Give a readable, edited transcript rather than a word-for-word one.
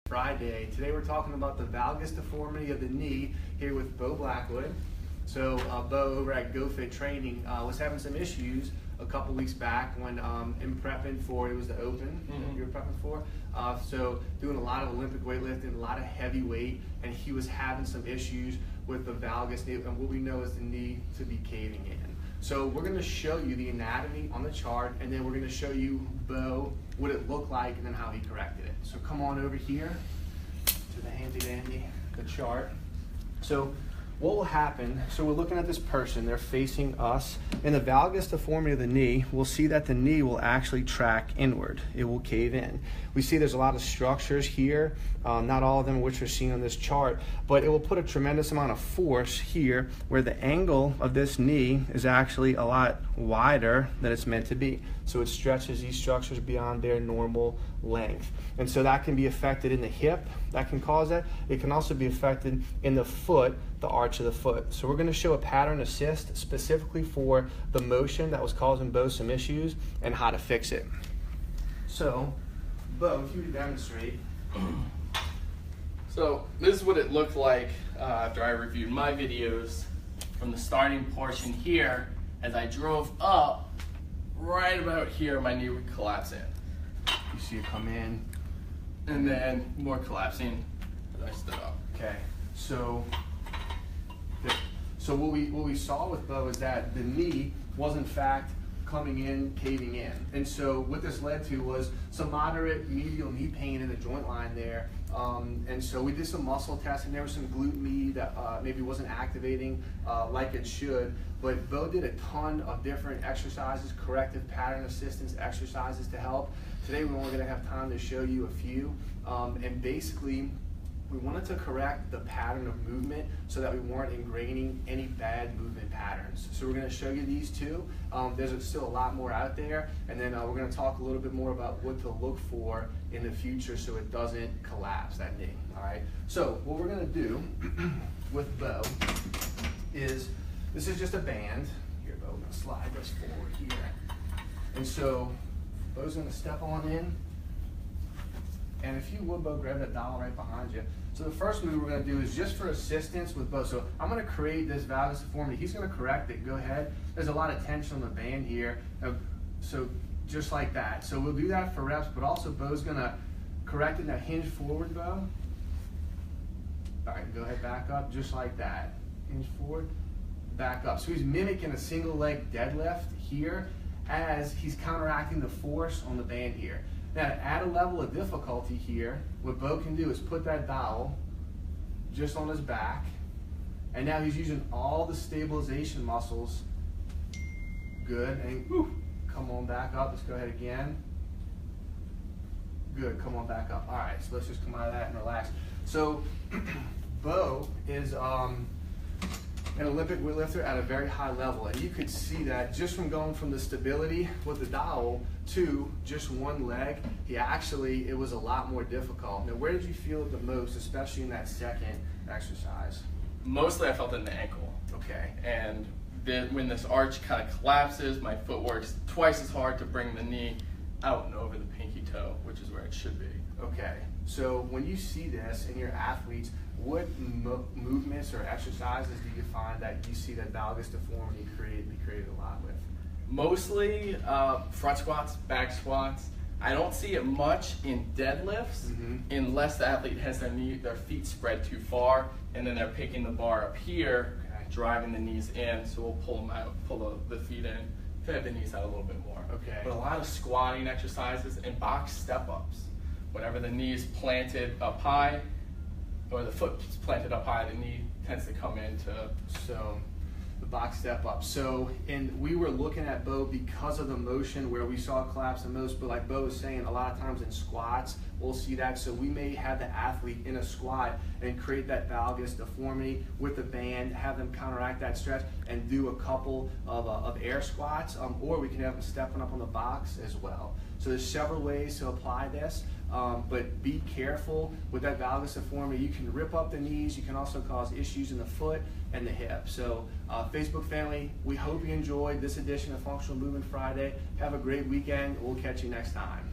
Friday. Today we're talking about the valgus deformity of the knee here with Bo Blackwood. So Bo over at GoFit Training was having some issues a couple weeks back when in prepping for, it was the Open you were prepping for. So doing a lot of Olympic weightlifting, a lot of heavy weight, and he was having some issues with the valgus knee, and what we know is the knee to be caving in. So we're going to show you the anatomy on the chart, and then we're going to show you, Bo, what it looked like and then how he corrected it. So come on over here to the handy dandy, the chart. So what will happen, so we're looking at this person, they're facing us. In the valgus deformity of the knee, we'll see that the knee will actually track inward. It will cave in. We see there's a lot of structures here, not all of them which are seen on this chart, but it will put a tremendous amount of force here where the angle of this knee is actually a lot wider than it's meant to be. So it stretches these structures beyond their normal length. And so that can be affected in the hip, that can cause that. It can also be affected in the foot, the arch of the foot. So we're going to show a pattern assist specifically for the motion that was causing Bo some issues and how to fix it. So, Bo, if you would demonstrate. So this is what it looked like after I reviewed my videos from the starting portion here. As I drove up, right about here, my knee would collapse in. You see it come in. And then more collapsing as I stood up. Okay, so what we saw with Bo is that the knee was in fact coming in, caving in. And so what this led to was some moderate medial knee pain in the joint line there. And so we did some muscle testing. There was some glute med that maybe wasn't activating like it should. But Bo did a ton of different exercises, corrective pattern assistance exercises to help. Today we're only going to have time to show you a few. And basically, we wanted to correct the pattern of movement so that we weren't ingraining any bad movement patterns. So we're going to show you these two. There's still a lot more out there, and then we're going to talk a little bit more about what to look for in the future so it doesn't collapse, that knee. All right. So what we're going to do with Bo is, this is just a band. Here, Bo, I'm going to slide this forward here. And so Bo's going to step on in. And if you would, Bo, grab that dowel right behind you. So the first move we're going to do is just for assistance with Bo. So I'm going to create this valgus deformity. He's going to correct it. Go ahead. There's a lot of tension on the band here. So just like that. So we'll do that for reps, but also Bo's going to correct it. Now hinge forward, Bo. All right, go ahead, back up, just like that. Hinge forward, back up. So he's mimicking a single leg deadlift here as he's counteracting the force on the band here. Now, to add a level of difficulty here, what Bo can do is put that dowel just on his back, and now he's using all the stabilization muscles. Good, and come on back up. Let's go ahead again. Good, come on back up. All right, so let's just come out of that and relax. So, Bo is an Olympic weightlifter at a very high level, and you could see that just from going from the stability with the dowel to just one leg. It was a lot more difficult. Now, where did you feel it the most, especially in that second exercise? Mostly I felt it in the ankle. Okay. And then when this arch kind of collapses, my foot works twice as hard to bring the knee out and over the pinky toe, which is where it should be. Okay. So when you see this in your athletes, what movements or exercises do you find that you see that valgus deformity be created a lot with? Mostly front squats, back squats. I don't see it much in deadlifts unless the athlete has their feet spread too far, and then they're picking the bar up here, driving the knees in. So we'll pull them out, pull the feet in, pivot the knees out a little bit more. Okay. But a lot of squatting exercises and box step-ups. Whenever the knee is planted up high, or the foot is planted up high, the knee tends to come into the box step up. So, and we were looking at Bo because of the motion where we saw it collapse the most, but like Bo was saying, a lot of times in squats, we'll see that. So we may have the athlete in a squat and create that valgus deformity with the band, have them counteract that stretch and do a couple of air squats, or we can have them stepping up on the box as well. So there's several ways to apply this. But be careful with that valgus deformity. You can rip up the knees. You can also cause issues in the foot and the hip. So Facebook family, we hope you enjoyed this edition of Functional Movement Friday. Have a great weekend. We'll catch you next time.